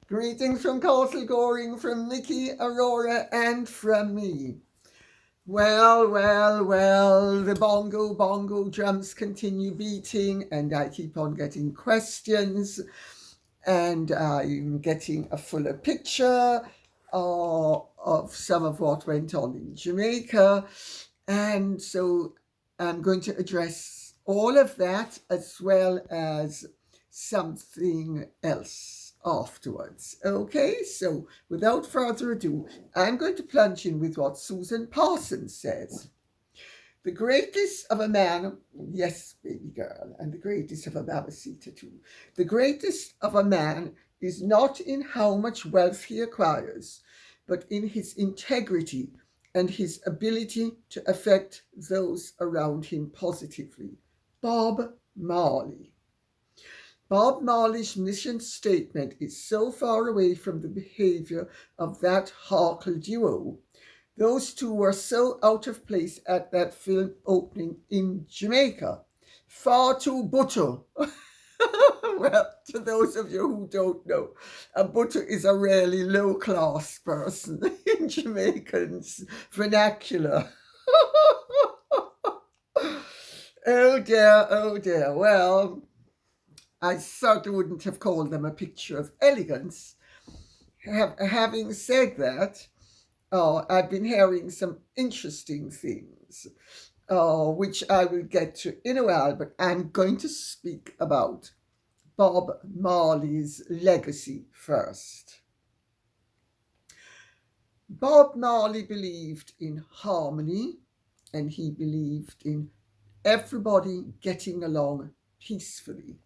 Greetings from Castle Goring, from Nikki, Aurora, and from me. Well, the bongo drums continue beating, and I keep on getting questions, and I'm getting a fuller picture of some of what went on in Jamaica. And so I'm going to address all of that as well as something else afterwards. Okay, so without further ado, I'm going to plunge in with what Susan Parsons says. The greatest of a man, yes, baby girl, and the greatest of a babysita too. The greatest of a man is not in how much wealth he acquires, but in his integrity and his ability to affect those around him positively. Bob Marley. Bob Marley's mission statement is so far away from the behaviour of that Harkle duo. Those two were so out of place at that film opening in Jamaica. Far too butter. Well, to those of you who don't know, a butter is a really low-class person in Jamaicans vernacular. Oh dear. Well, I certainly wouldn't have called them a picture of elegance. Having said that, I've been hearing some interesting things, which I will get to in a while, but I'm going to speak about Bob Marley's legacy first. Bob Marley believed in harmony, and he believed in everybody getting along peacefully.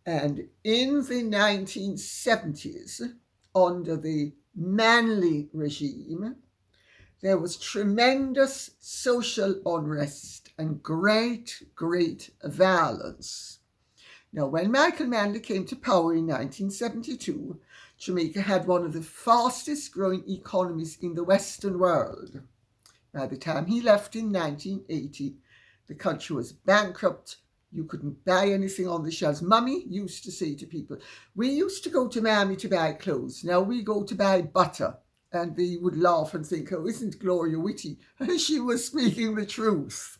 And in the 1970s, under the Manley regime, there was tremendous social unrest and great violence. Now, when Michael Manley came to power in 1972, Jamaica had one of the fastest growing economies in the Western world. By the time he left in 1980, the country was bankrupt. You couldn't buy anything on the shelves. Mummy used to say to people, we used to go to Mammy to buy clothes. Now we go to buy butter. And they would laugh and think, oh, isn't Gloria witty? She was speaking the truth.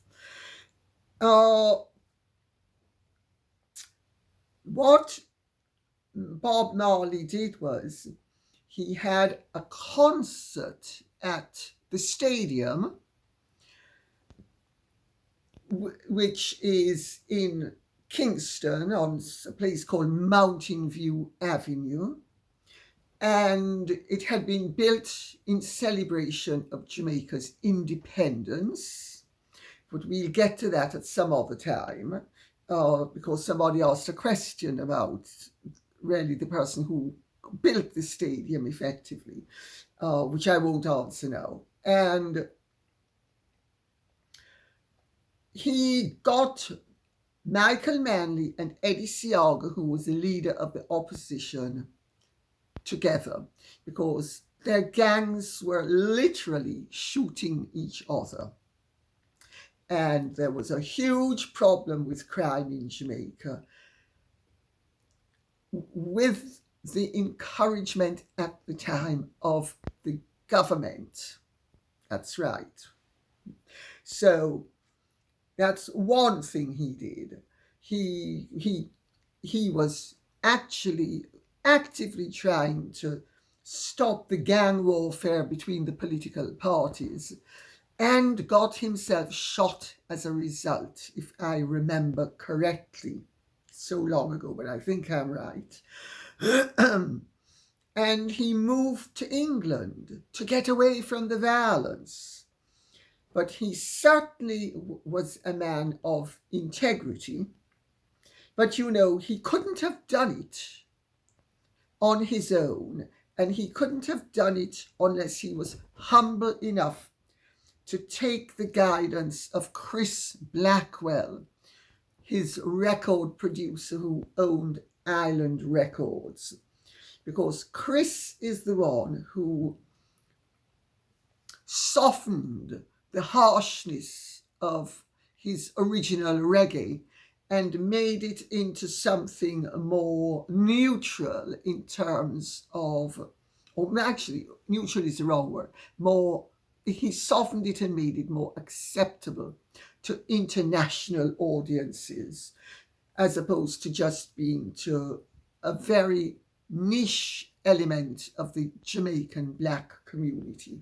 What Bob Marley did was he had a concert at the stadium, which is in Kingston on a place called Mountain View Avenue. And it had been built in celebration of Jamaica's independence. But we'll get to that at some other time, because somebody asked a question about really the person who built the stadium effectively, which I won't answer now. And he got Michael Manley and Eddie Seaga, who was the leader of the opposition, together because their gangs were literally shooting each other. And there was a huge problem with crime in Jamaica, with the encouragement at the time of the government. That's right. So that's one thing he did. He was actually actively trying to stop the gang warfare between the political parties, and got himself shot as a result, if I remember correctly. So long ago, but I think I'm right. And he moved to England to get away from the violence. But he certainly was a man of integrity. But he couldn't have done it on his own, and he couldn't have done it unless he was humble enough to take the guidance of Chris Blackwell, his record producer who owned Island Records, because Chris is the one who softened the harshness of his original reggae and made it into something more neutral in terms of, or actually, neutral is the wrong word, he softened it and made it more acceptable to international audiences, as opposed to just being to a very niche element of the Jamaican black community.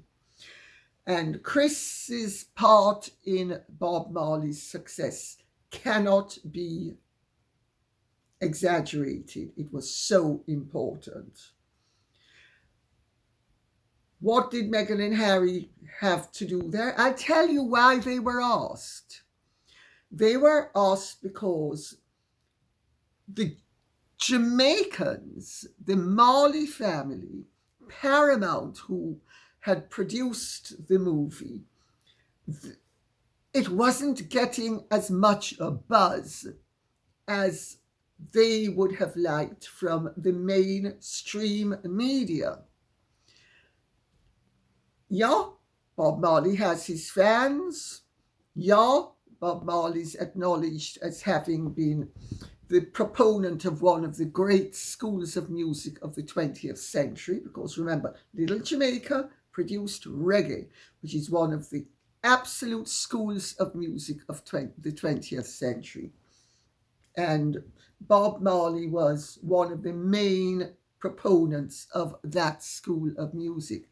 And Chris's part in Bob Marley's success cannot be exaggerated. It was so important. What did Meghan and Harry have to do there? I'll tell you why they were asked. They were asked because the Jamaicans, the Marley family, Paramount, who had produced the movie, it wasn't getting as much a buzz as they would have liked from the mainstream media. Yeah, Bob Marley has his fans. Yeah, Bob Marley's acknowledged as having been the proponent of one of the great schools of music of the 20th century, because remember, Little Jamaica produced reggae, which is one of the absolute schools of music of the 20th century. And Bob Marley was one of the main proponents of that school of music.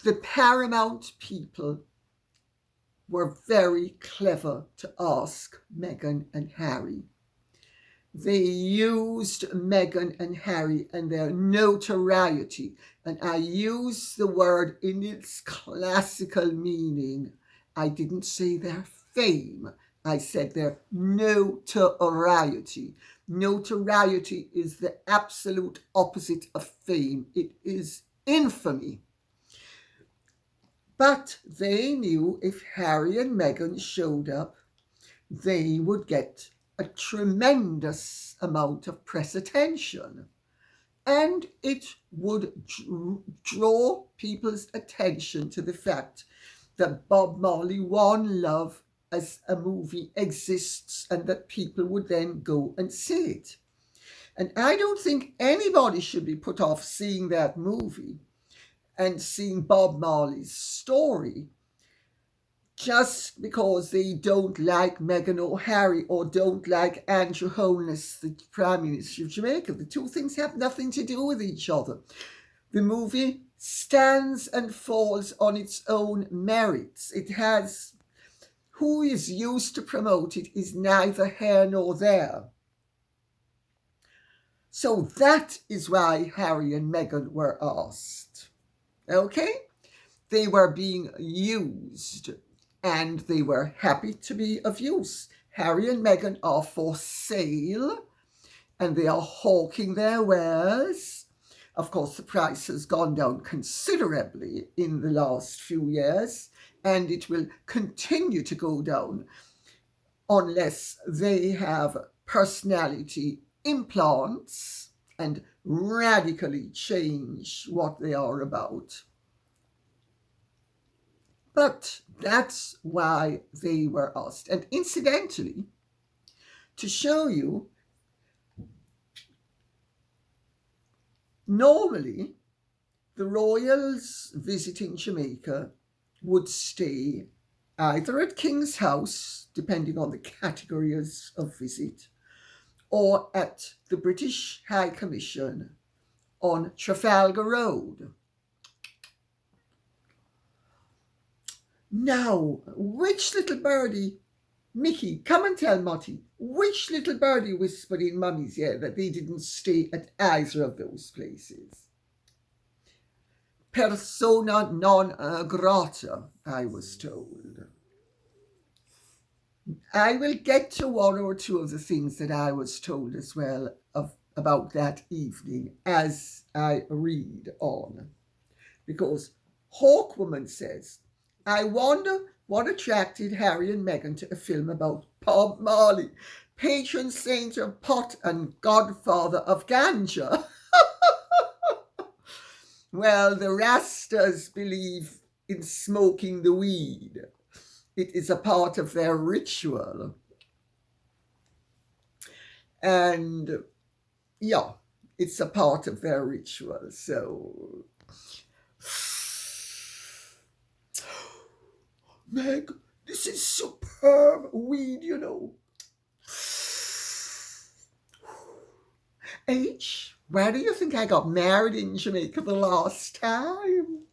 The Paramount people were very clever to ask Meghan and Harry. They used Meghan and Harry and their notoriety, and I use the word in its classical meaning. I didn't say their fame, I said their notoriety. Notoriety is the absolute opposite of fame. It is infamy. But they knew if Harry and Meghan showed up, they would get a tremendous amount of press attention. And it would draw people's attention to the fact that Bob Marley One Love as a movie exists and that people would then go and see it. And I don't think anybody should be put off seeing that movie and seeing Bob Marley's story just because they don't like Meghan or Harry or don't like Andrew Holness, the Prime Minister of Jamaica. The two things have nothing to do with each other. The movie stands and falls on its own merits. It has, who is used to promote it is neither here nor there. So that is why Harry and Meghan were asked. Okay? They were being used and they were happy to be of use. Harry and Meghan are for sale and they are hawking their wares. Of course, the price has gone down considerably in the last few years and it will continue to go down unless they have personality implants and radically change what they are about. But that's why they were asked. And incidentally, to show you, normally the royals visiting Jamaica would stay either at King's House, depending on the categories of visit, or at the British High Commission on Trafalgar Road. Now, which little birdie, Mickey, come and tell Motty, which little birdie whispered in Mummy's ear that they didn't stay at either of those places? Persona non grata, I was told. I will get to one or two of the things that I was told as well about that evening as I read on. Because Hawkwoman says, I wonder what attracted Harry and Meghan to a film about Bob Marley, patron saint of pot and godfather of ganja. Well, the Rastas believe in smoking the weed. It is a part of their ritual. And yeah, it's a part of their ritual. So, Meg, this is superb weed, you know. H, where do you think I got married in Jamaica the last time?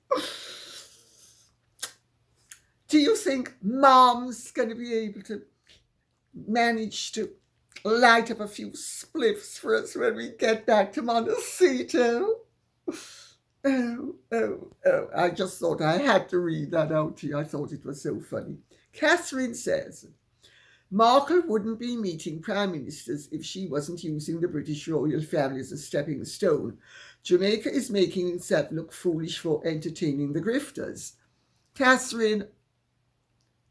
Do you think Mom's going to be able to manage to light up a few spliffs for us when we get back to Montecito? Oh, I just thought I had to read that out to you. I thought it was so funny. Catherine says, Margaret wouldn't be meeting prime ministers if she wasn't using the British royal family as a stepping stone. Jamaica is making itself look foolish for entertaining the grifters. Catherine,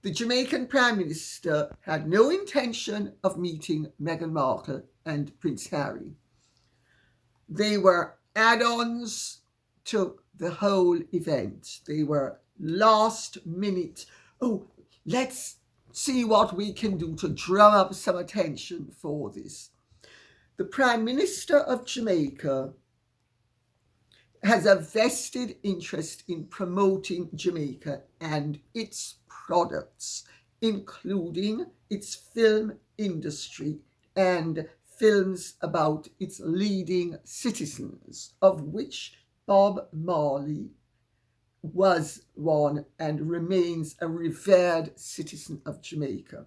the Jamaican Prime Minister had no intention of meeting Meghan Markle and Prince Harry. They were add-ons to the whole event. They were last minute. Oh, let's see what we can do to drum up some attention for this. The Prime Minister of Jamaica has a vested interest in promoting Jamaica and its products, including its film industry and films about its leading citizens, of which Bob Marley was one and remains a revered citizen of Jamaica.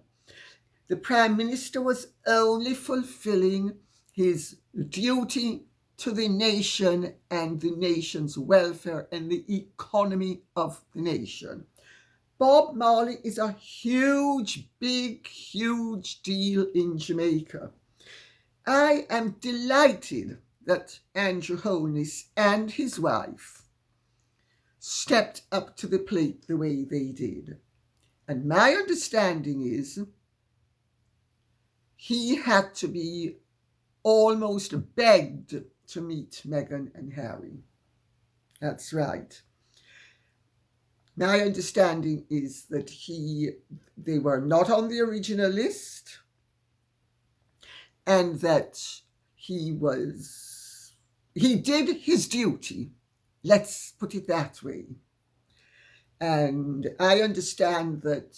The Prime Minister was only fulfilling his duty to the nation and the nation's welfare and the economy of the nation. Bob Marley is a huge deal in Jamaica. I am delighted that Andrew Holness and his wife stepped up to the plate the way they did. And my understanding is he had to be almost begged to meet Meghan and Harry. That's right. My understanding is that they were not on the original list and that he did his duty. Let's put it that way. And I understand that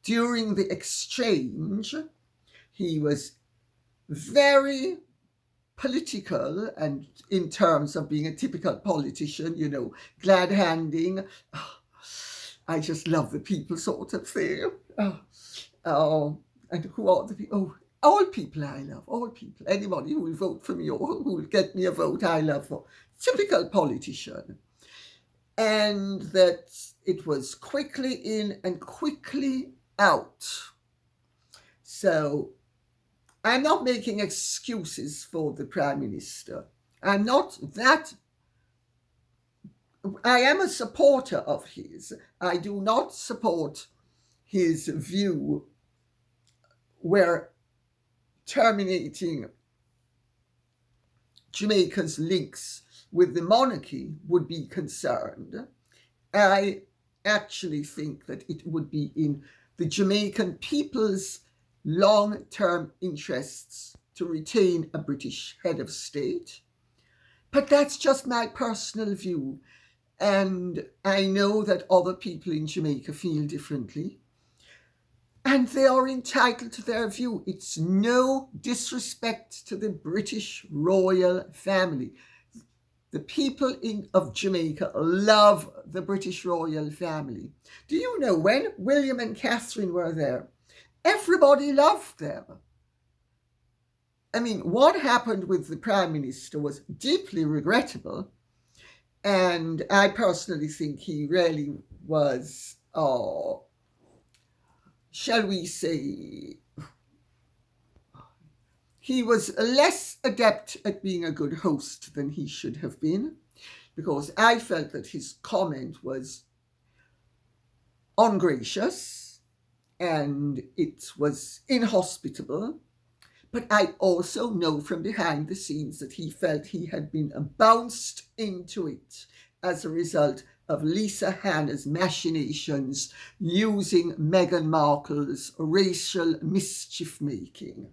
during the exchange, he was very political, and in terms of being a typical politician, glad-handing. Oh, I just love the people sort of thing. And who are the people? Oh, all people I love, all people. Anybody who will vote for me or who will get me a vote, I love for. Typical politician. And that it was quickly in and quickly out. So I'm not making excuses for the Prime Minister. I am a supporter of his. I do not support his view where terminating Jamaica's links with the monarchy would be concerned. I actually think that it would be in the Jamaican people's long-term interests to retain a British head of state. But that's just my personal view. And I know that other people in Jamaica feel differently. And they are entitled to their view. It's no disrespect to the British royal family. The people of Jamaica love the British royal family. Do you know when William and Catherine were there, everybody loved them. I mean, what happened with the Prime Minister was deeply regrettable. And I personally think he really was, shall we say, he was less adept at being a good host than he should have been, because I felt that his comment was ungracious and it was inhospitable. But I also know from behind the scenes that he felt he had been bounced into it as a result of Lisa Hanna's machinations using Meghan Markle's racial mischief making.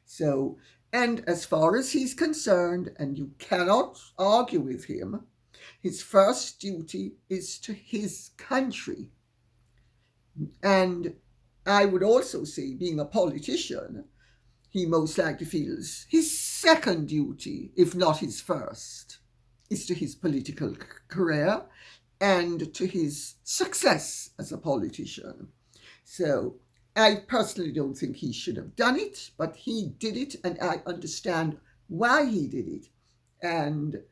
So, and as far as he's concerned, and you cannot argue with him, his first duty is to his country. And I would also say, being a politician, he most likely feels his second duty, if not his first, is to his political career and to his success as a politician. So I personally don't think he should have done it, but he did it, and I understand why he did it. And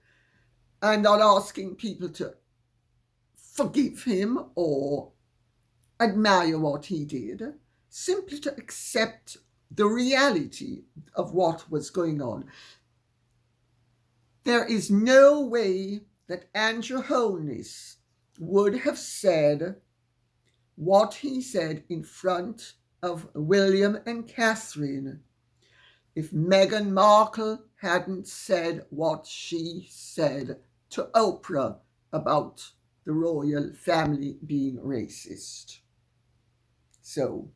I'm not asking people to forgive him or admire what he did, simply to accept the reality of what was going on. There is no way that Andrew Holness would have said what he said in front of William and Catherine if Meghan Markle hadn't said what she said to Oprah about the royal family being racist. So,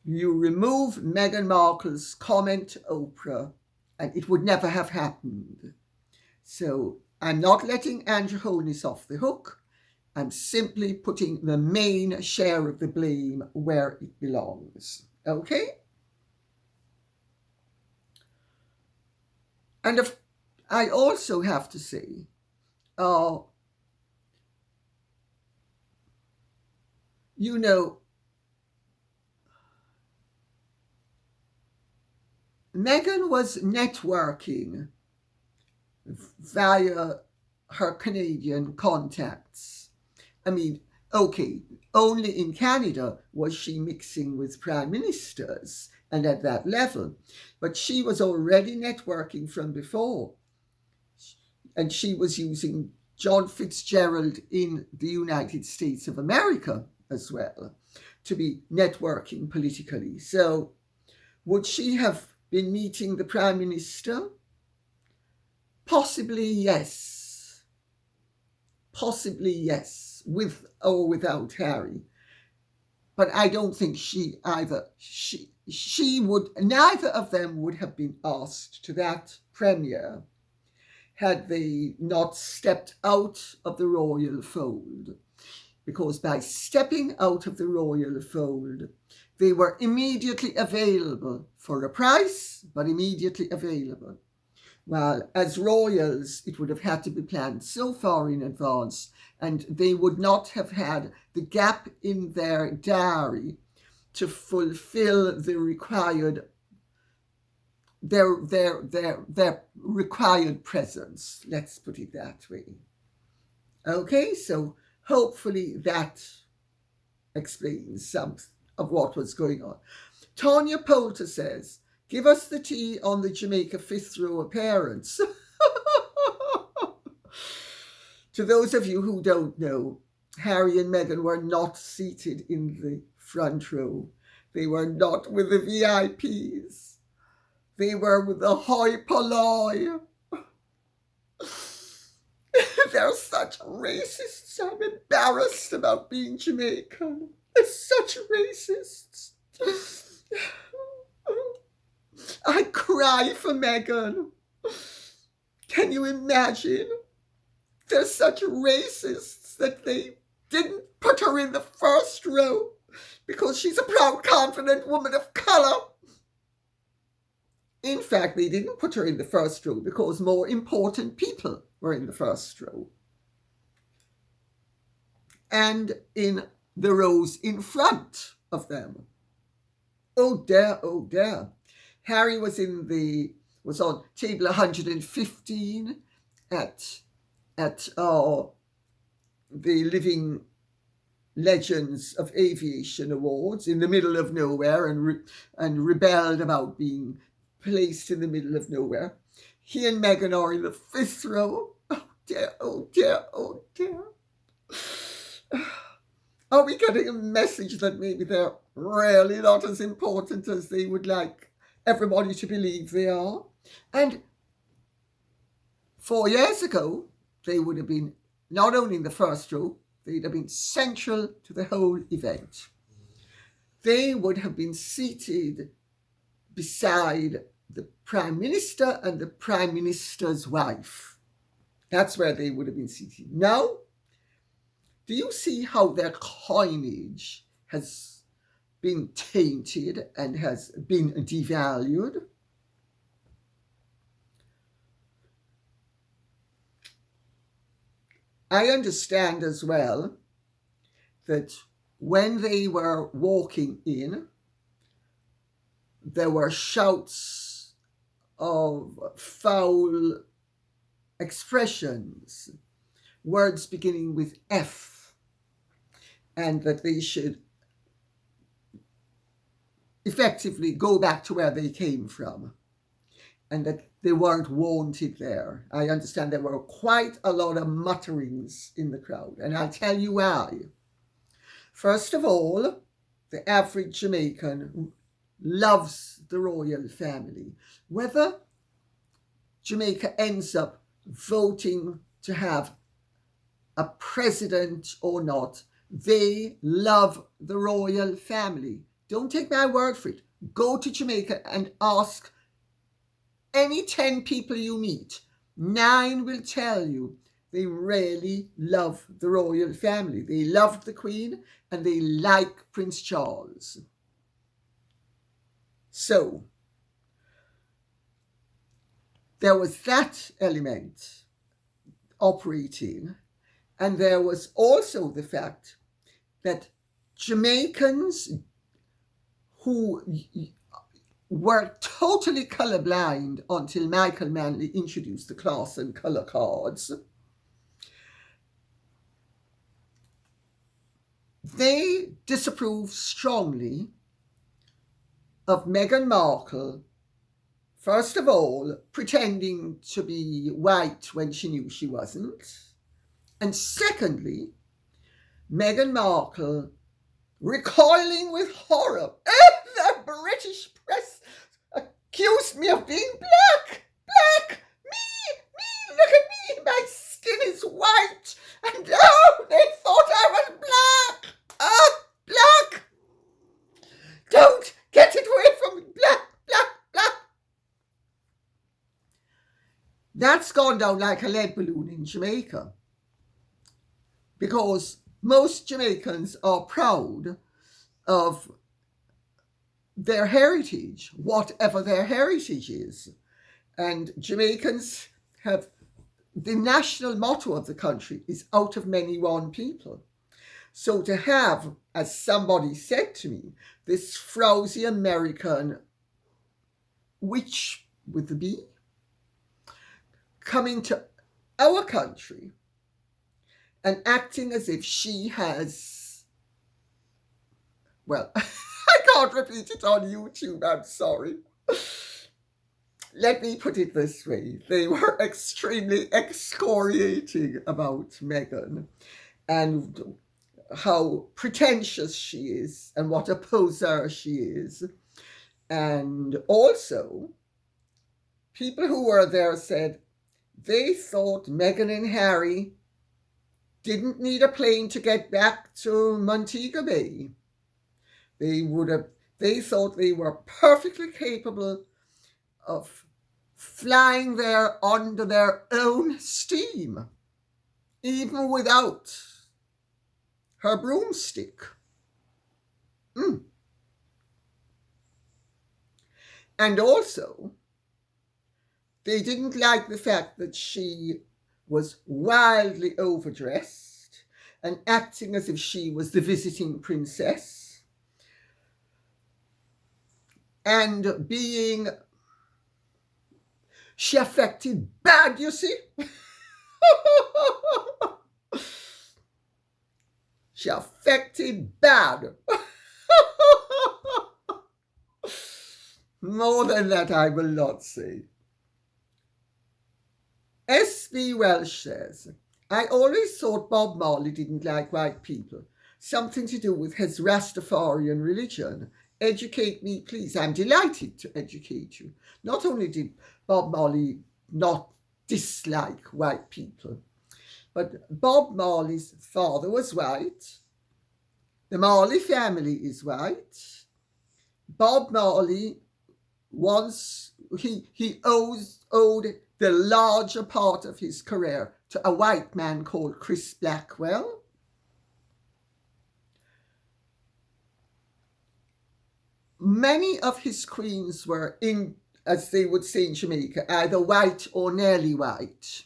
you remove Meghan Markle's comment to Oprah, and it would never have happened. So, I'm not letting Andrew Holness off the hook. I'm simply putting the main share of the blame where it belongs. Okay? And I also have to say, you know, Meghan was networking via her Canadian contacts. I mean, okay, only in Canada was she mixing with prime ministers and at that level, but she was already networking from before. And she was using John Fitzgerald in the United States of America as well to be networking politically. So would she have been meeting the Prime Minister? Possibly yes. Possibly yes, with or without Harry. But I don't think neither of them would have been asked to that premiere had they not stepped out of the royal fold. Because by stepping out of the royal fold, they were immediately available for a price, but immediately available. While as royals, it would have had to be planned so far in advance, and they would not have had the gap in their diary to fulfill the required their required presence. Let's put it that way. Okay, so hopefully that explains some of what was going on. Tanya Poulter says, give us the tea on the Jamaica fifth row appearance. To those of you who don't know, Harry and Meghan were not seated in the front row. They were not with the VIPs. They were with the hoi polloi. They're such racists. I'm embarrassed about being Jamaican. They're such racists. I cry for Meghan. Can you imagine? They're such racists that they didn't put her in the first row because she's a proud, confident woman of colour. In fact, they didn't put her in the first row because more important people were in the first row. And in the rows in front of them. Oh dear, oh dear. Harry was on table 115 at the Living Legends of Aviation Awards in the middle of nowhere and rebelled about being placed in the middle of nowhere. He and Meghan are in the fifth row. Oh dear, oh dear, oh dear. Are we getting a message that maybe they're really not as important as they would like everybody to believe they are? And 4 years ago, they would have been not only in the first row, they'd have been central to the whole event. They would have been seated beside the Prime Minister and the Prime Minister's wife. That's where they would have been seated. Now, do you see how their coinage has been tainted and has been devalued? I understand as well that when they were walking in, there were shouts of foul expressions, words beginning with F, and that they should effectively go back to where they came from, and that they weren't wanted there. I understand there were quite a lot of mutterings in the crowd, and I'll tell you why. First of all, the average Jamaican loves the royal family. Whether Jamaica ends up voting to have a president or not, they love the royal family. Don't take my word for it. Go to Jamaica and ask any 10 people you meet. 9 will tell you they really love the royal family. They loved the Queen and they like Prince Charles. So, there was that element operating, and there was also the fact that Jamaicans who were totally colorblind until Michael Manley introduced the class and color cards, they disapprove strongly of Meghan Markle, first of all, pretending to be white when she knew she wasn't, and secondly, Meghan Markle recoiling with horror. The British press accused me of being black. Black! Me! Look at me! My skin is white! And oh, they thought I was black! Black! Don't get it away from me! Black! That's gone down like a lead balloon in Jamaica, because most Jamaicans are proud of their heritage, whatever their heritage is. And Jamaicans have, the national motto of the country is out of many one people. So to have, as somebody said to me, this frowsy American witch with the B coming to our country and acting as if she has, well, I can't repeat it on YouTube, I'm sorry. Let me put it this way. They were extremely excoriating about Meghan and how pretentious she is and what a poser she is. And also, people who were there said they thought Meghan and Harry didn't need a plane to get back to Montego Bay. They thought they were perfectly capable of flying there under their own steam, even without her broomstick. And also, they didn't like the fact that she was wildly overdressed and acting as if she was the visiting princess, and she affected bad, you see. She affected bad. More than that I will not say. S.B. Welsh says, I always thought Bob Marley didn't like white people. Something to do with his Rastafarian religion. Educate me, please. I'm delighted to educate you. Not only did Bob Marley not dislike white people, But Bob Marley's father was white. The Marley family is white. Bob Marley once he owed the larger part of his career to a white man called Chris Blackwell. Many of his queens were, in, as they would say in Jamaica, either white or nearly white.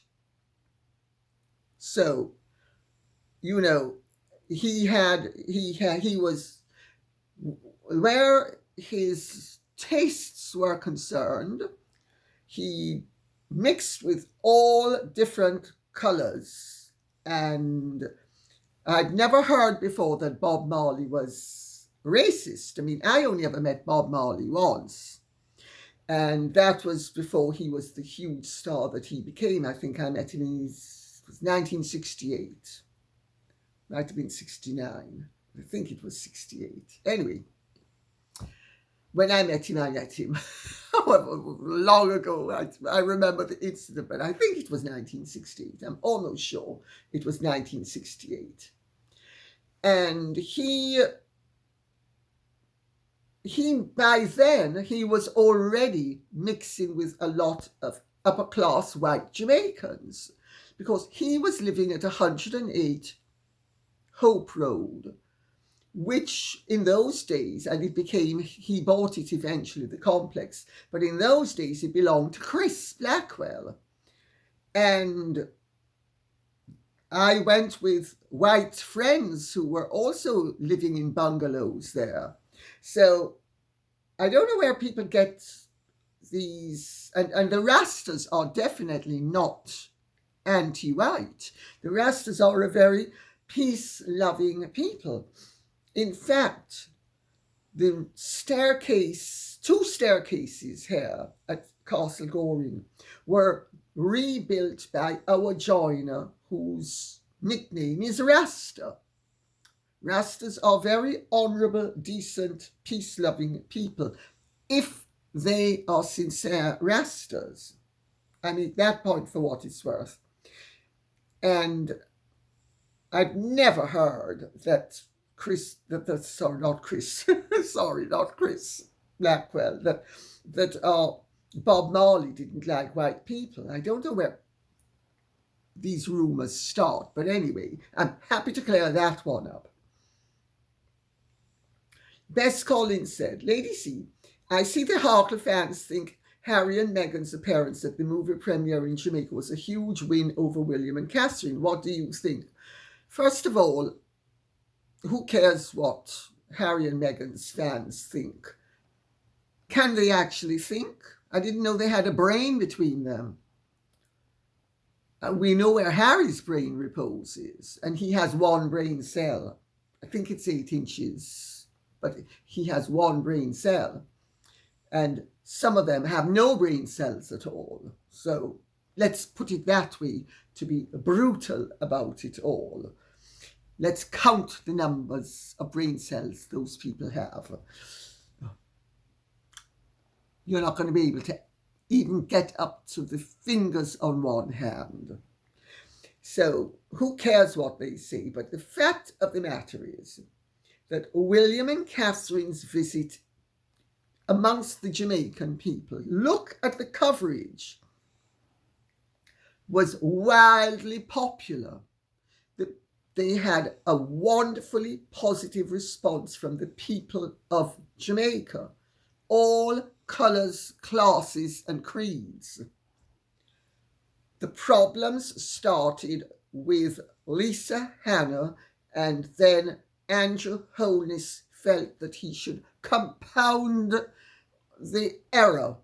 So, you know, he was, where his tastes were concerned, he mixed with all different colors. And I'd never heard before that Bob Marley was racist. I mean, I only ever met Bob Marley once. And that was before he was the huge star that he became. I think I met him in 1968. Might have been 69. I think it was 68. Anyway, when I met him, long ago. I remember the incident, but I think it was 1968. I'm almost sure it was 1968. And he by then, he was already mixing with a lot of upper class white Jamaicans, because he was living at 108 Hope Road, which in those days, and he bought it eventually, the complex, but in those days it belonged to Chris Blackwell. And I went with white friends who were also living in bungalows there. So I don't know where people get these, and the Rastas are definitely not anti-white. The Rastas are a very peace-loving people. In fact, the two staircases here at Castle Goring were rebuilt by our joiner, whose nickname is Rasta. Rastas are very honourable, decent, peace-loving people, if they are sincere Rastas. I make that point for what it's worth. And I've never heard that Chris Blackwell, that Bob Marley didn't like white people. I don't know where these rumours start, but anyway, I'm happy to clear that one up. Bess Collins said, Lady C, I see the Harkle fans think Harry and Meghan's appearance at the movie premiere in Jamaica was a huge win over William and Catherine. What do you think? First of all, who cares what Harry and Meghan's fans think? Can they actually think? I didn't know they had a brain between them. We know where Harry's brain reposes, and he has one brain cell. I think it's 8 inches, but he has one brain cell. And some of them have no brain cells at all. So let's put it that way, to be brutal about it all. Let's count the numbers of brain cells those people have. You're not going to be able to even get up to the fingers on one hand. So who cares what they say? But the fact of the matter is that William and Catherine's visit amongst the Jamaican people, look at the coverage, was wildly popular. They had a wonderfully positive response from the people of Jamaica, all colours, classes and creeds. The problems started with Lisa Hannah, and then Andrew Holness felt that he should compound the error,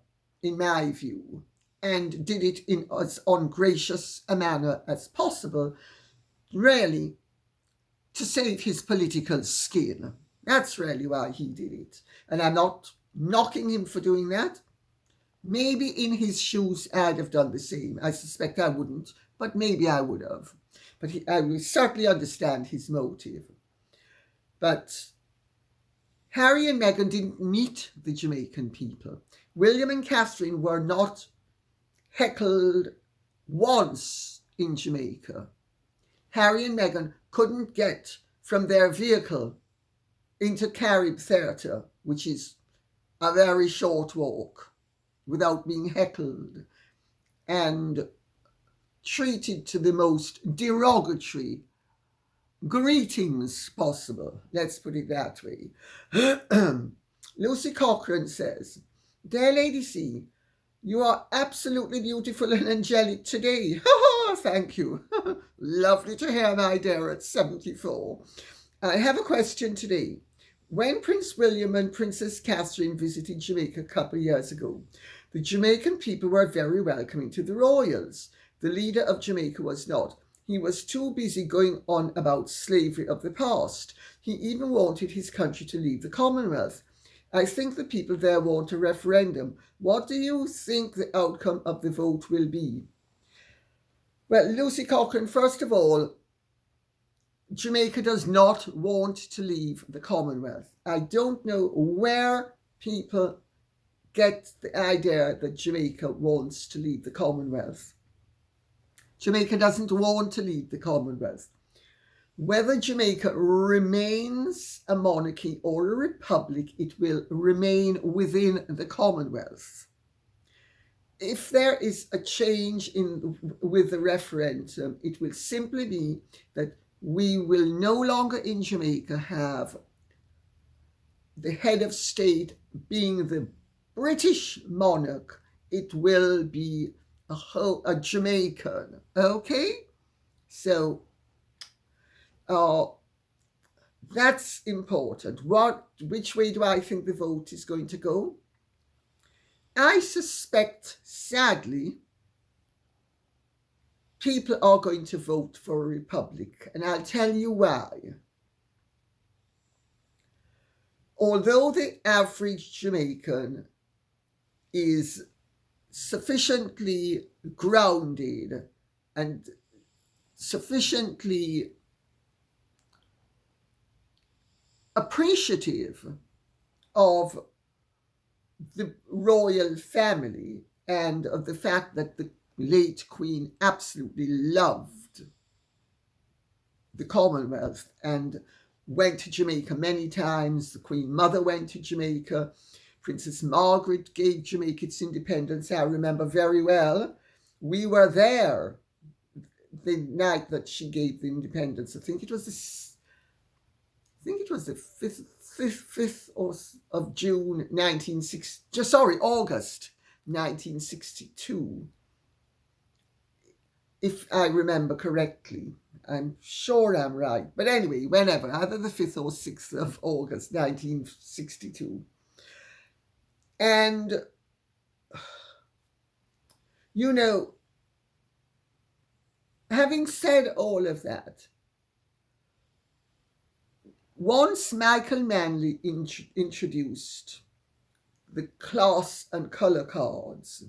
in my view, and did it in as ungracious a manner as possible, really to save his political skin. That's really why he did it. And I'm not knocking him for doing that. Maybe in his shoes I'd have done the same. I suspect I wouldn't, but maybe I would have. But I will certainly understand his motive. But Harry and Meghan didn't meet the Jamaican people. William and Catherine were not heckled once in Jamaica. Harry and Meghan couldn't get from their vehicle into Carib Theatre, which is a very short walk, without being heckled and treated to the most derogatory greetings possible. Let's put it that way. Lucy Cochrane says, "Dear Lady C, you are absolutely beautiful and angelic today." Thank you. Lovely to hear, my dear, at 74. I have a question today. When Prince William and Princess Catherine visited Jamaica a couple of years ago, the Jamaican people were very welcoming to the royals. The leader of Jamaica was not. He was too busy going on about slavery of the past. He even wanted his country to leave the Commonwealth. I think the people there want a referendum. What do you think the outcome of the vote will be? Well, Lucy Cochrane, first of all, Jamaica does not want to leave the Commonwealth. I don't know where people get the idea that Jamaica wants to leave the Commonwealth. Jamaica doesn't want to leave the Commonwealth. Whether Jamaica remains a monarchy or a republic, it will remain within the Commonwealth. If there is a change with the referendum, it will simply be that we will no longer in Jamaica have the head of state being the British monarch. It will be a Jamaican. Okay? So that's important. Which way do I think the vote is going to go? I suspect, sadly, people are going to vote for a republic, and I'll tell you why. Although the average Jamaican is sufficiently grounded and sufficiently appreciative of the royal family and of the fact that the late Queen absolutely loved the Commonwealth and went to Jamaica many times. The Queen Mother went to Jamaica. Princess Margaret gave Jamaica its independence. I remember very well. We were there the night that she gave the independence. I think it was the 5th of June 1960. August 1962. If I remember correctly. I'm sure I'm right. But anyway, whenever, either the 5th or 6th of August 1962. And, you know, having said all of that, once Michael Manley introduced the class and colour cards,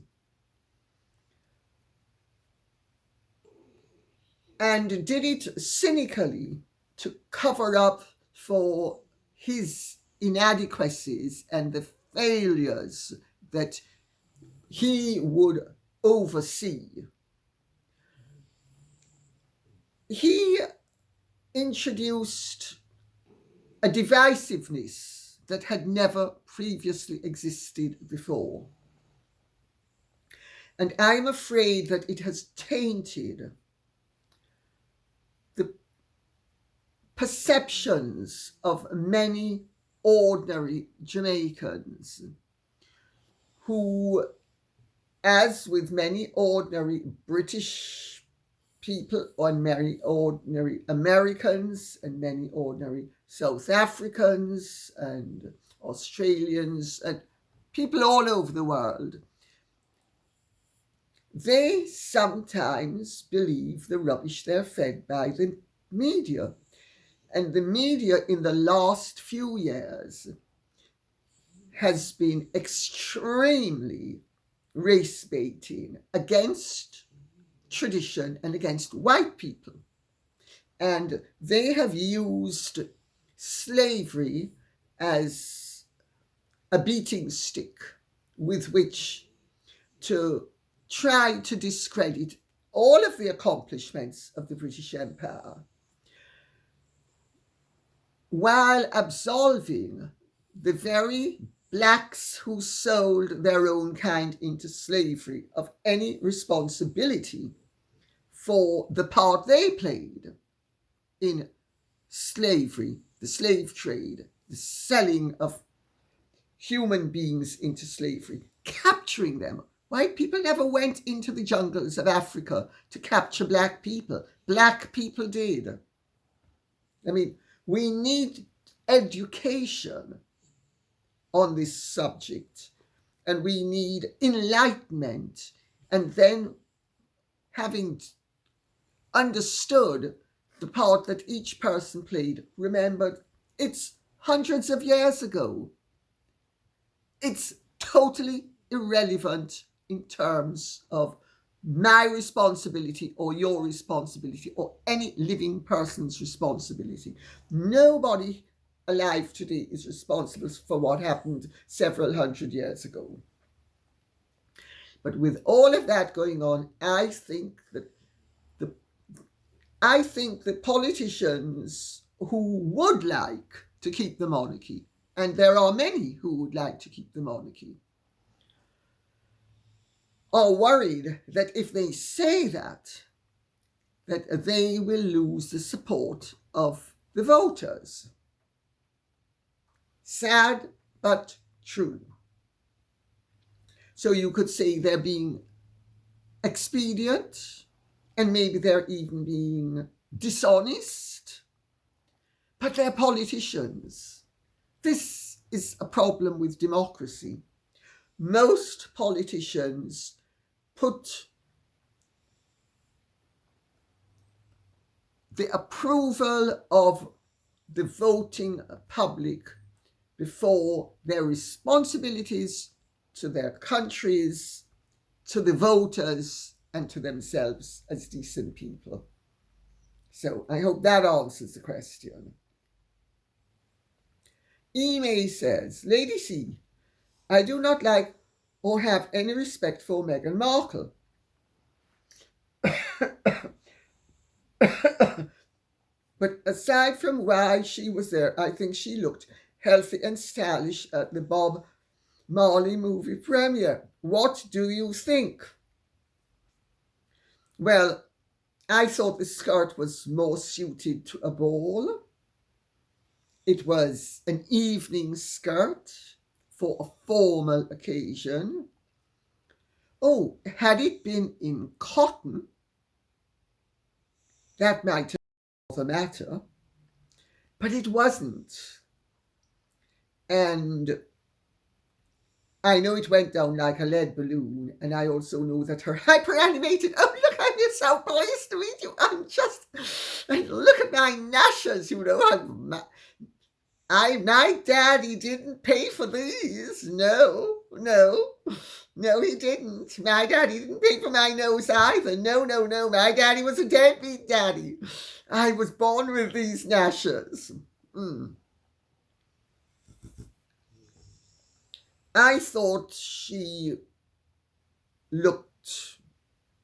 and did it cynically to cover up for his inadequacies and the failures that he would oversee. He introduced a divisiveness that had never previously existed before. And I'm afraid that it has tainted the perceptions of many ordinary Jamaicans who, as with many ordinary British people and many ordinary Americans and many ordinary South Africans and Australians and people all over the world, they sometimes believe the rubbish they're fed by the media. And the media in the last few years has been extremely race-baiting against tradition and against white people. And they have used slavery as a beating stick with which to try to discredit all of the accomplishments of the British Empire, while absolving the very blacks who sold their own kind into slavery of any responsibility for the part they played in slavery, the slave trade, the selling of human beings into slavery, capturing them. White people never went into the jungles of Africa to capture black people. Black people did. I mean, we need education on this subject, and we need enlightenment, and then having understood the part that each person played, remembered it's hundreds of years ago. It's totally irrelevant in terms of my responsibility or your responsibility or any living person's responsibility. Nobody alive today is responsible for what happened several hundred years ago. But with all of that going on, I think that the politicians who would like to keep the monarchy, and there are many who would like to keep the monarchy, are worried that if they say that they will lose the support of the voters. Sad, but true. So you could say they're being expedient, and maybe they're even being dishonest, but they're politicians. This is a problem with democracy. Most politicians put the approval of the voting public before their responsibilities to their countries, to the voters, and to themselves as decent people. So I hope that answers the question. Eme says, Lady C, I do not like or have any respect for Meghan Markle. But aside from why she was there, I think she looked healthy and stylish at the Bob Marley movie premiere. What do you think? Well, I thought the skirt was more suited to a ball. It was an evening skirt for a formal occasion. Oh, had it been in cotton, that might have been the matter, but it wasn't. And I know it went down like a lead balloon, and I also know that her hyper-animated, oh look, I'm so pleased to meet you, and look at my gnashes, you know, my daddy didn't pay for these, no, he didn't. My daddy didn't pay for my nose either, no, my daddy was a deadbeat daddy. I was born with these gnashes. I thought she looked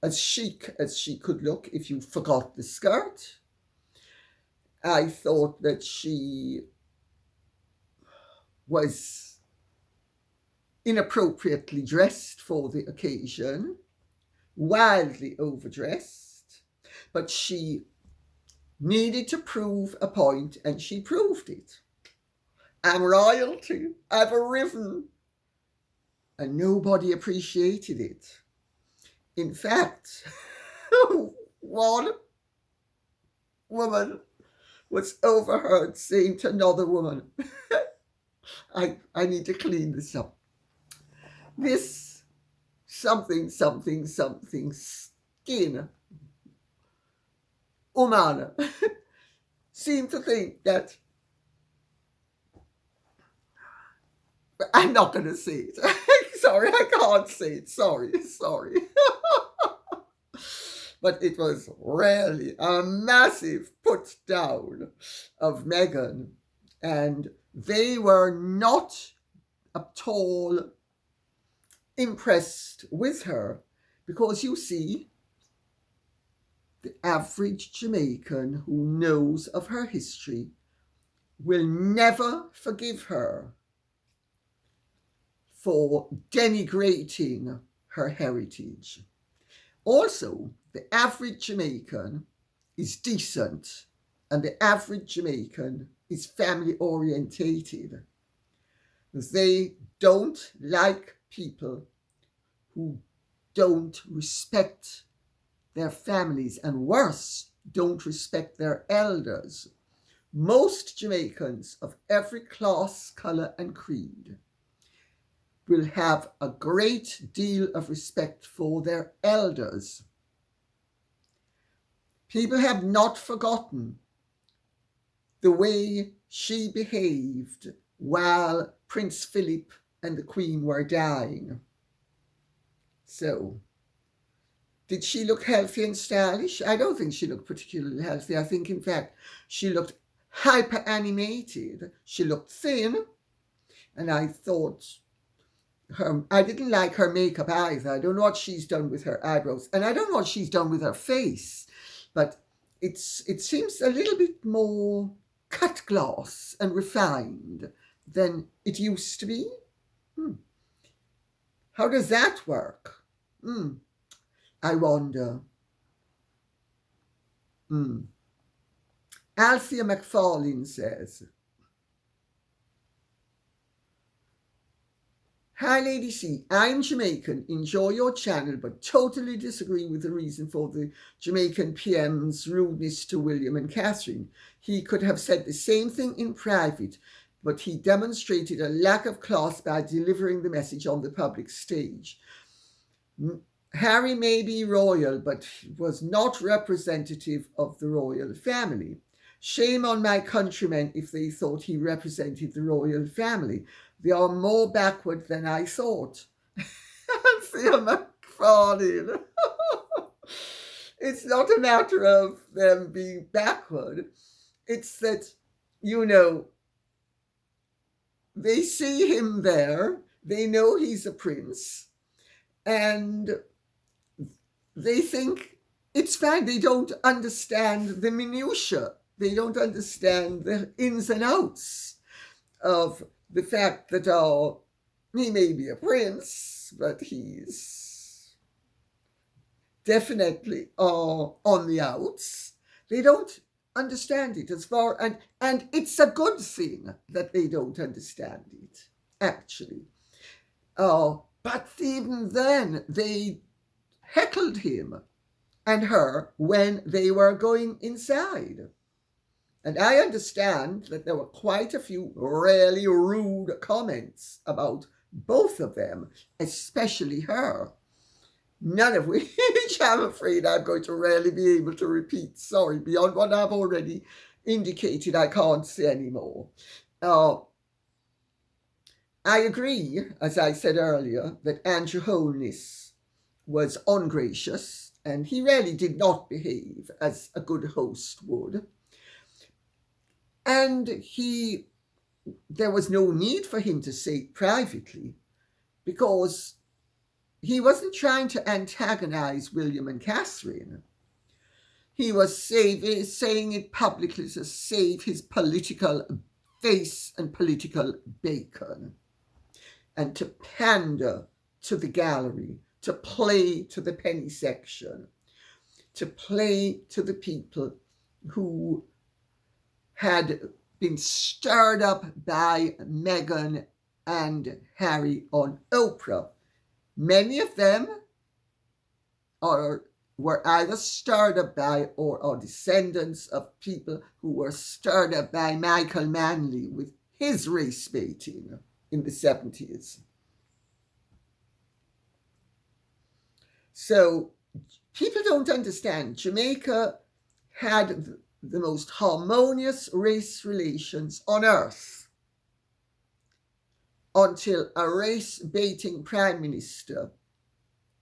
as chic as she could look if you forgot the skirt. I thought that she was inappropriately dressed for the occasion, wildly overdressed, but she needed to prove a point, and she proved it. I'm royalty, I've arisen. And nobody appreciated it. In fact, one woman was overheard saying to another woman, I need to clean this up. This something skin woman seemed to think that, I'm not going to say it. Sorry, I can't say it. Sorry. But it was really a massive put down of Meghan, and they were not at all impressed with her, because you see, the average Jamaican who knows of her history will never forgive her for denigrating her heritage. Also, the average Jamaican is decent, and the average Jamaican is family orientated. They don't like people who don't respect their families, and worse, don't respect their elders. Most Jamaicans of every class, colour and creed will have a great deal of respect for their elders. People have not forgotten the way she behaved while Prince Philip and the Queen were dying. So, did she look healthy and stylish? I don't think she looked particularly healthy. I think, in fact, she looked hyper animated. She looked thin, and I didn't like her makeup either. I don't know what she's done with her eyebrows, and I don't know what she's done with her face, but it seems a little bit more cut glass and refined than it used to be. How does that work? I wonder. Althea McFarlane says, "Hi Lady C, I'm Jamaican, enjoy your channel, but totally disagree with the reason for the Jamaican PM's rudeness to William and Catherine. He could have said the same thing in private, but he demonstrated a lack of class by delivering the message on the public stage. Harry may be royal, but was not representative of the royal family. Shame on my countrymen if they thought he represented the royal family. They are more backward than I thought." Althea McFarlane. It's not a matter of them being backward. It's that, they see him there, they know he's a prince, and they think it's fine. They don't understand the minutiae. They don't understand the ins and outs of the fact that he may be a prince, but he's definitely on the outs. They don't understand it and it's a good thing that they don't understand it, actually. But even then, they heckled him and her when they were going inside. And I understand that there were quite a few really rude comments about both of them, especially her. None of which I'm afraid I'm going to really be able to repeat. Sorry, beyond what I've already indicated, I can't say anymore. I agree, as I said earlier, that Andrew Holness was ungracious, and he really did not behave as a good host would. And there was no need for him to say it privately, because he wasn't trying to antagonize William and Catherine. He was saying it publicly to save his political face and political bacon, and to pander to the gallery, to play to the penny section, to play to the people who had been stirred up by Meghan and Harry on Oprah. Many of them were either stirred up by or are descendants of people who were stirred up by Michael Manley with his race baiting in the 70s. So people don't understand. Jamaica had the most harmonious race relations on earth until a race-baiting prime minister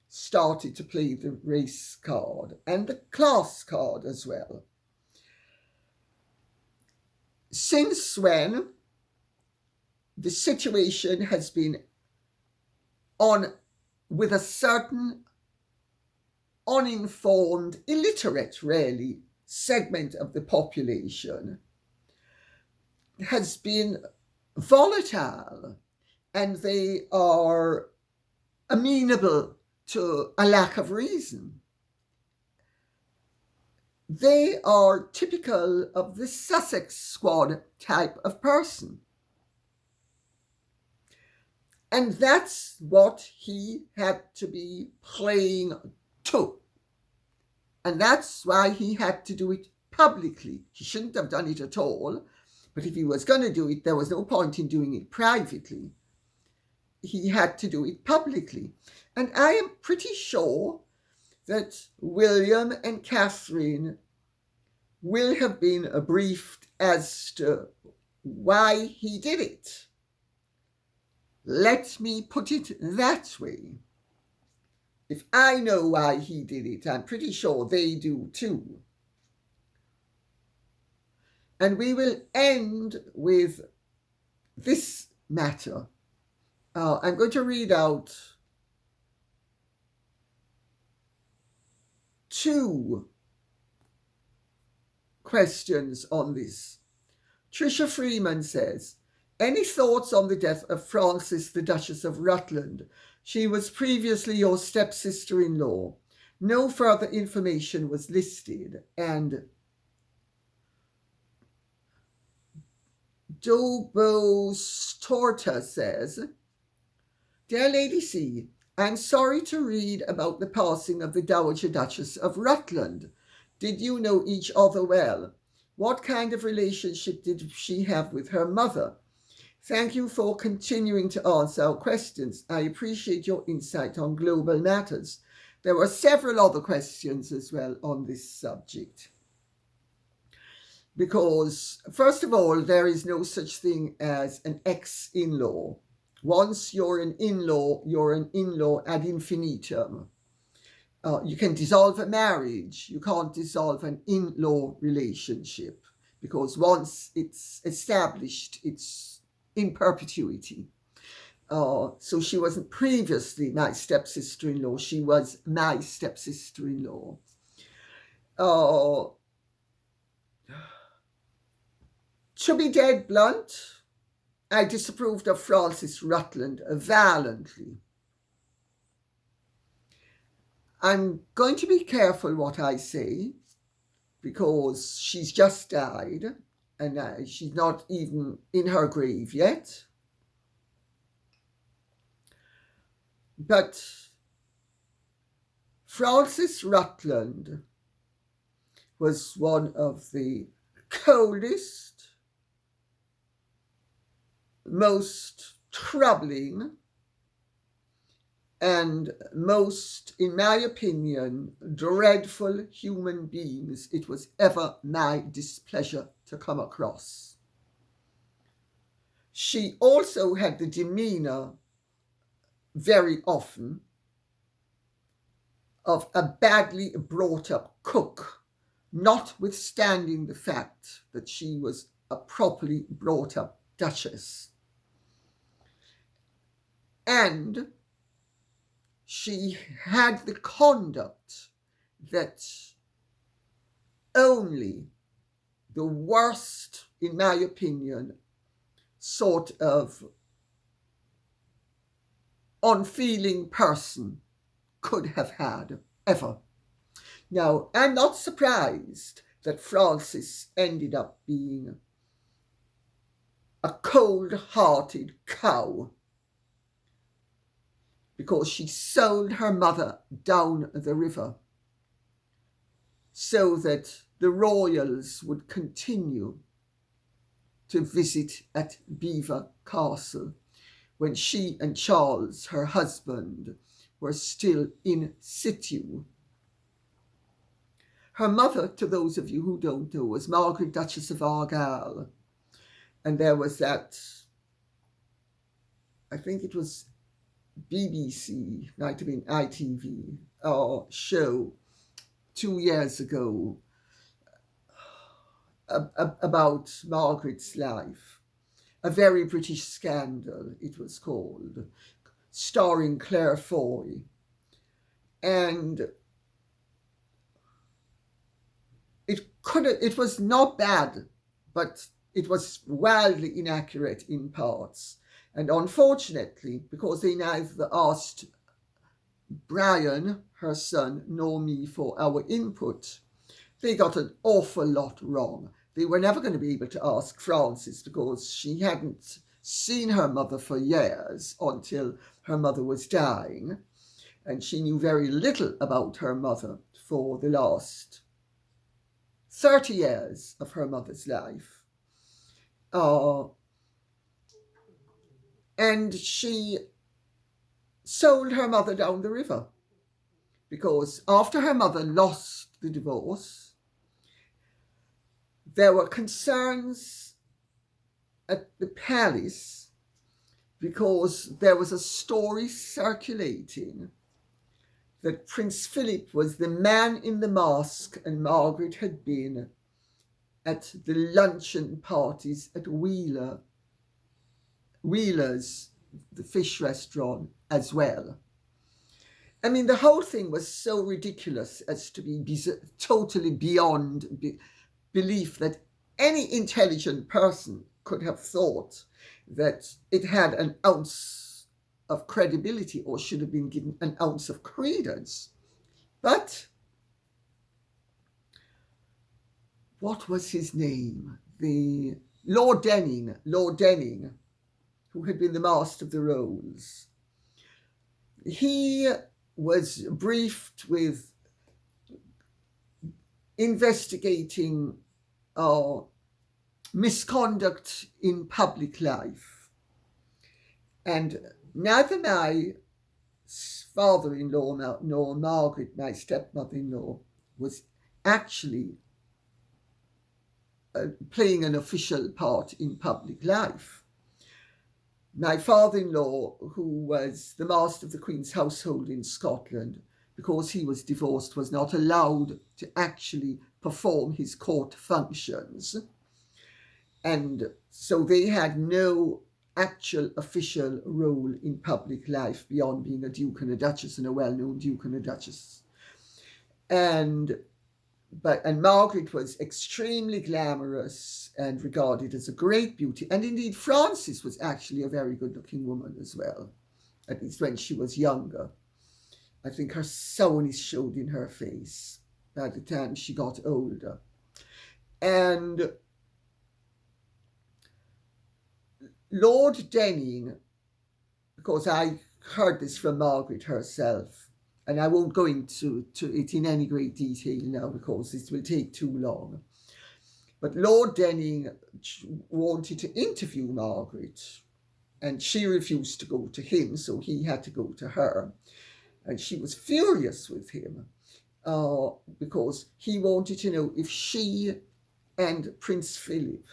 started to play the race card and the class card as well. Since when, the situation has been on with a certain uninformed, illiterate, really, segment of the population has been volatile, and they are amenable to a lack of reason. They are typical of the Sussex Squad type of person. And that's what he had to be playing to. And that's why he had to do it publicly. He shouldn't have done it at all. But if he was going to do it, there was no point in doing it privately. He had to do it publicly. And I am pretty sure that William and Catherine will have been briefed as to why he did it. Let me put it that way. If I know why he did it, I'm pretty sure they do too. And we will end with this matter. I'm going to read out two questions on this. Tricia Freeman says, any thoughts on the death of Frances, the Duchess of Rutland? She was previously your stepsister-in-law. No further information was listed. And Dobos Torta says, Dear Lady C, I'm sorry to read about the passing of the Dowager Duchess of Rutland. Did you know each other well? What kind of relationship did she have with her mother? Thank you for continuing to answer our questions. I appreciate your insight on global matters. There were several other questions as well on this subject. Because, first of all, there is no such thing as an ex-in-law. Once you're an in-law ad infinitum. You can dissolve a marriage. You can't dissolve an in-law relationship. Because once it's established, it's in perpetuity. So she wasn't previously my stepsister-in-law. She was my stepsister-in-law. To be dead blunt, I disapproved of Frances Rutland violently. I'm going to be careful what I say, because she's just died, and she's not even in her grave yet. But Frances Rutland was one of the coldest, most troubling, and most, in my opinion, dreadful human beings it was ever my displeasure to come across. She also had the demeanor very often of a badly brought up cook, notwithstanding the fact that she was a properly brought up duchess. And she had the conduct that only the worst, in my opinion, sort of unfeeling person could have had ever. Now, I'm not surprised that Frances ended up being a cold-hearted cow, because she sold her mother down the river so that the royals would continue to visit at Belvoir Castle when she and Charles, her husband, were still in situ. Her mother, to those of you who don't know, was Margaret, Duchess of Argyll. And there was that, I think it was BBC, might have been ITV, show 2 years ago about Margaret's life. A Very British Scandal, it was called, starring Claire Foy. And it was not bad, but it was wildly inaccurate in parts. And unfortunately, because they neither asked Brian, her son, nor me for our input, they got an awful lot wrong. They were never going to be able to ask Frances because she hadn't seen her mother for years until her mother was dying, and she knew very little about her mother for the last 30 years of her mother's life. And she sold her mother down the river because after her mother lost the divorce, there were concerns at the palace because there was a story circulating that Prince Philip was the man in the mask and Margaret had been at the luncheon parties at Wheeler's, the fish restaurant, as well. I mean, the whole thing was so ridiculous as to be totally beyond belief that any intelligent person could have thought that it had an ounce of credibility or should have been given an ounce of credence. But what was his name? The Lord Denning, who had been the Master of the Rolls. He was briefed with investigating misconduct in public life. And neither my father-in-law nor Margaret, my stepmother-in-law, was actually playing an official part in public life. My father-in-law, who was the master of the Queen's household in Scotland, because he was divorced, was not allowed to actually perform his court functions. And so they had no actual official role in public life beyond being a duke and a duchess, and a well-known duke and a duchess. And Margaret was extremely glamorous and regarded as a great beauty. And indeed, Frances was actually a very good-looking woman as well, at least when she was younger. I think her sourness showed in her face by the time she got older. And Lord Denning, because I heard this from Margaret herself, and I won't go into it in any great detail now because this will take too long. But Lord Denning wanted to interview Margaret, and she refused to go to him, so he had to go to her. And she was furious with him because he wanted to know if she and Prince Philip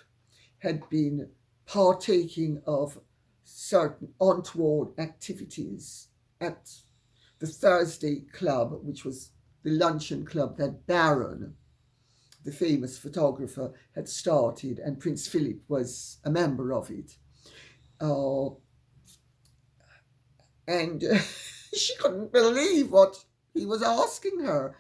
had been partaking of certain untoward activities at the Thursday Club, which was the luncheon club that Baron, the famous photographer, had started, and Prince Philip was a member of it. And she couldn't believe what he was asking her.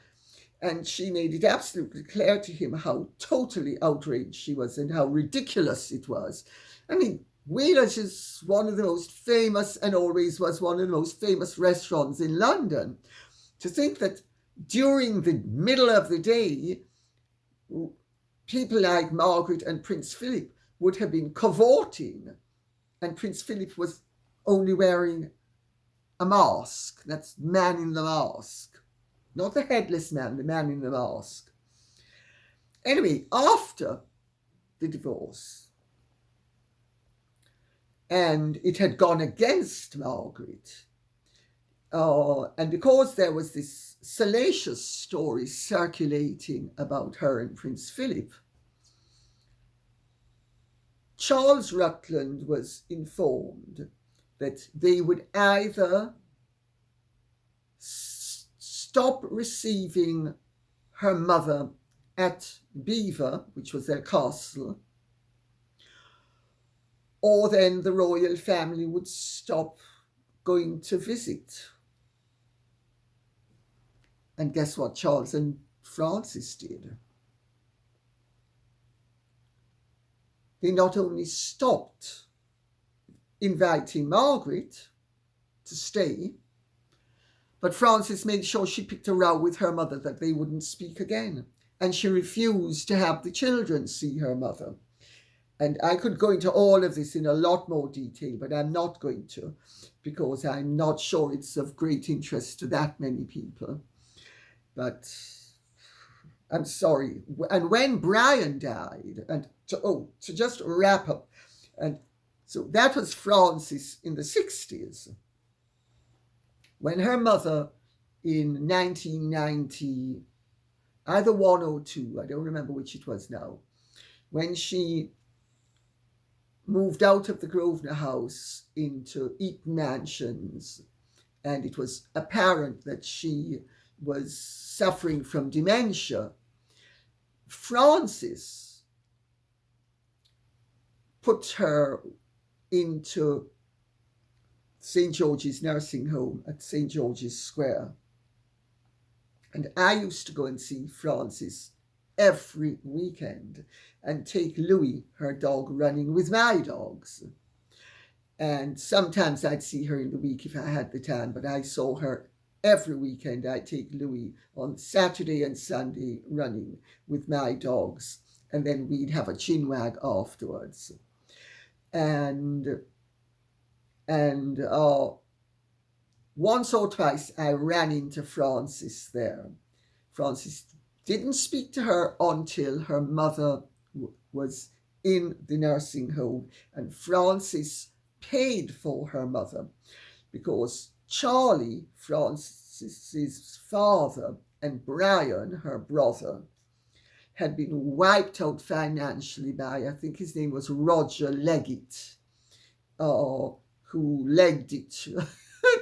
And she made it absolutely clear to him how totally outraged she was and how ridiculous it was. I mean, Wheeler's is one of the most famous, and always was one of the most famous restaurants in London. To think that during the middle of the day, people like Margaret and Prince Philip would have been cavorting, and Prince Philip was only wearing a mask. That's man in the mask. Not the headless man, the man in the mask. Anyway, after the divorce, and it had gone against Margaret, and because there was this salacious story circulating about her and Prince Philip, Charles Rutland was informed that they would either stop receiving her mother at Belvoir, which was their castle, or then the royal family would stop going to visit. And guess what Charles and Frances did? they not only stopped inviting Margaret to stay, but Frances made sure she picked a row with her mother that they wouldn't speak again. And she refused to have the children see her mother. And I could go into all of this in a lot more detail, but I'm not going to, because I'm not sure it's of great interest to that many people. But I'm sorry. And when Brian died, and to just wrap up, and so that was Frances in the 60s. When her mother in 1990, either 1 or 2, I don't remember which it was now, when she moved out of the Grosvenor house into Eaton Mansions, and it was apparent that she was suffering from dementia, Frances put her into St. George's nursing home at St. George's Square. And I used to go and see Frances every weekend and take Louis, her dog, running with my dogs. And sometimes I'd see her in the week if I had the time, but I saw her every weekend. I'd take Louis on Saturday and Sunday running with my dogs, and then we'd have a chinwag afterwards. And once or twice I ran into Frances there. Frances didn't speak to her until her mother was in the nursing home, and Frances paid for her mother because Charlie, Frances's father, and Brian, her brother, had been wiped out financially by, I think his name was Roger Leggett, who legged it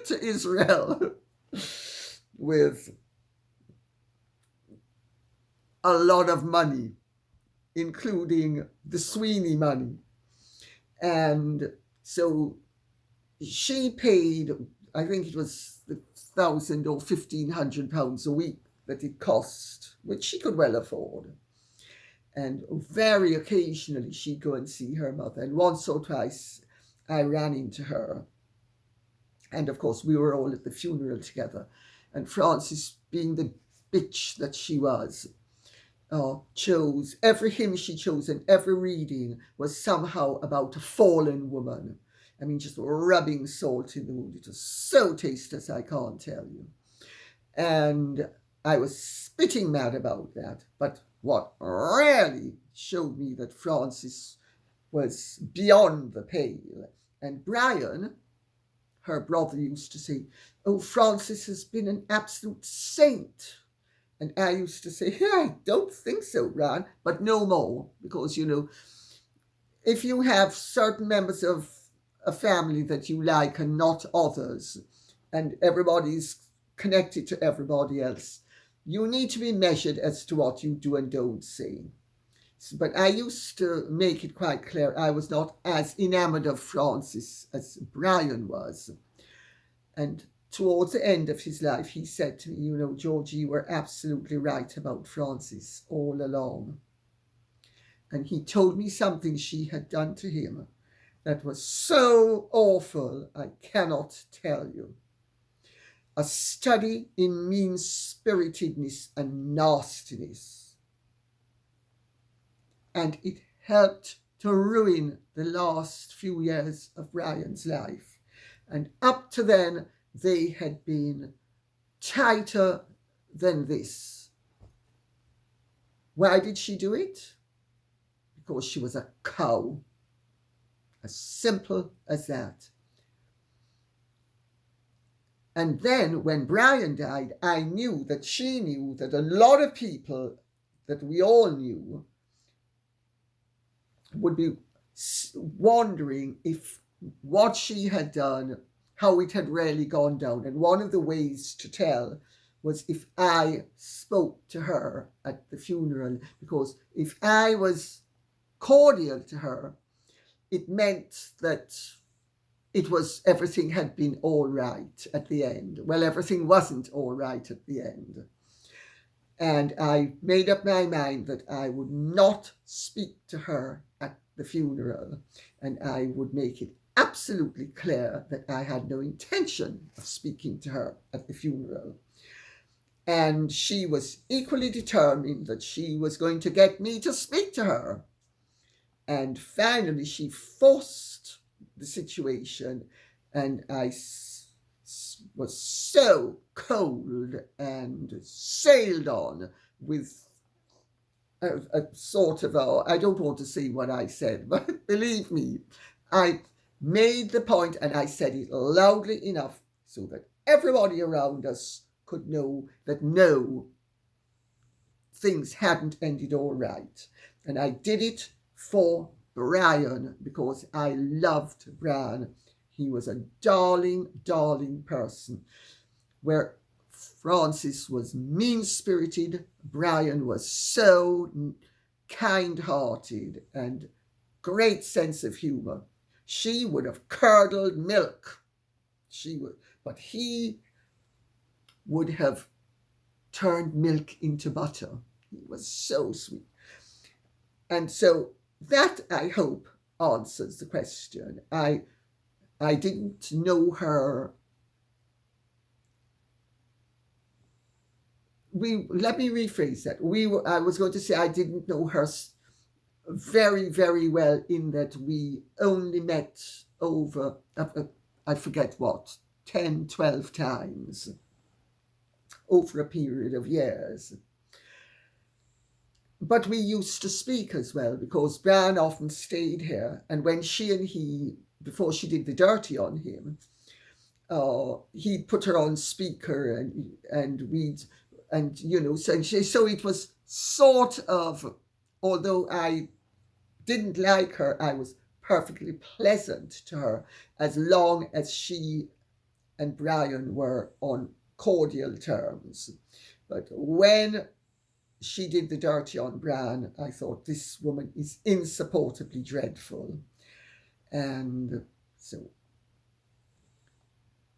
to Israel with a lot of money, including the Sweeny money. And so she paid, I think it was £1,000 or £1,500 a week that it cost, which she could well afford. And very occasionally she'd go and see her mother. And once or twice I ran into her. And of course we were all at the funeral together. And Frances, being the bitch that she was, chose, every hymn she chose and every reading was somehow about a fallen woman. I mean, just rubbing salt in the wound. It was so tasteless, I can't tell you. And I was spitting mad about that. But what really showed me that Frances was beyond the pale. And Brian, her brother, used to say, "Oh, Frances has been an absolute saint." And I used to say, "Yeah, I don't think so, Brian," but no more. Because, you know, if you have certain members of a family that you like and not others, and everybody's connected to everybody else, you need to be measured as to what you do and don't say. But I used to make it quite clear I was not as enamored of Frances as Brian was. And towards the end of his life, he said to me, "You know, Georgie, you were absolutely right about Frances all along." And he told me something she had done to him that was so awful, I cannot tell you. A study in mean-spiritedness and nastiness. And it helped to ruin the last few years of Brian's life. And up to then, they had been tighter than this. Why did she do it? Because she was a cow. As simple as that. And then when Brian died, I knew that she knew that a lot of people that we all knew would be wondering if what she had done, how it had really gone down. And one of the ways to tell was if I spoke to her at the funeral, because if I was cordial to her, it meant that everything had been all right at the end. Well, everything wasn't all right at the end. And I made up my mind that I would not speak to her at the funeral, and I would make it absolutely clear that I had no intention of speaking to her at the funeral. And she was equally determined that she was going to get me to speak to her. And finally, she forced the situation, and I was so cold and sailed on with a sort of I don't want to say what I said, but believe me, I made the point and I said it loudly enough so that everybody around us could know that no, things hadn't ended all right. And I did it for Brian because I loved Brian. He was a darling, darling person. Where Frances was mean-spirited, Brian was so kind-hearted and great sense of humour. She would have curdled milk. But he would have turned milk into butter. He was so sweet. And so that, I hope, answers the question. I didn't know her. Let me rephrase that. I was going to say I didn't know her very, very well, in that we only met over, I forget what, 10, 12 times over a period of years. But we used to speak as well, because Brian often stayed here, and when she and he, before she did the dirty on him, he'd put her on speaker and you know, so it was sort of, although I didn't like her, I was perfectly pleasant to her as long as she and Brian were on cordial terms. But when she did the dirty on Brian, I thought, this woman is insupportably dreadful. And so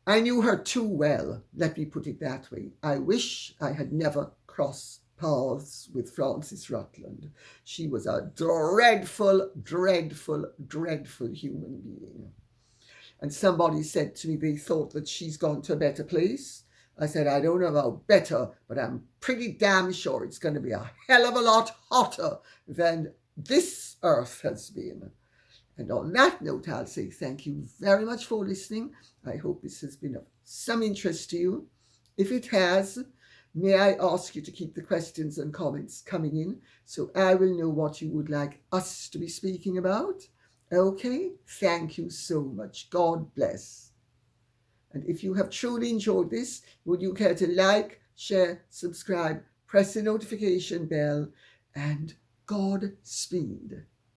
I knew her too well, let me put it that way. I wish I had never crossed paths with Frances Rutland. She was a dreadful, dreadful, dreadful human being. And somebody said to me they thought that she's gone to a better place. I said, I don't know about better, but I'm pretty damn sure it's going to be a hell of a lot hotter than this earth has been. And on that note, I'll say thank you very much for listening. I hope this has been of some interest to you. If it has, may I ask you to keep the questions and comments coming in so I will know what you would like us to be speaking about. Okay, thank you so much. God bless. And if you have truly enjoyed this, would you care to like, share, subscribe, press the notification bell, and Godspeed.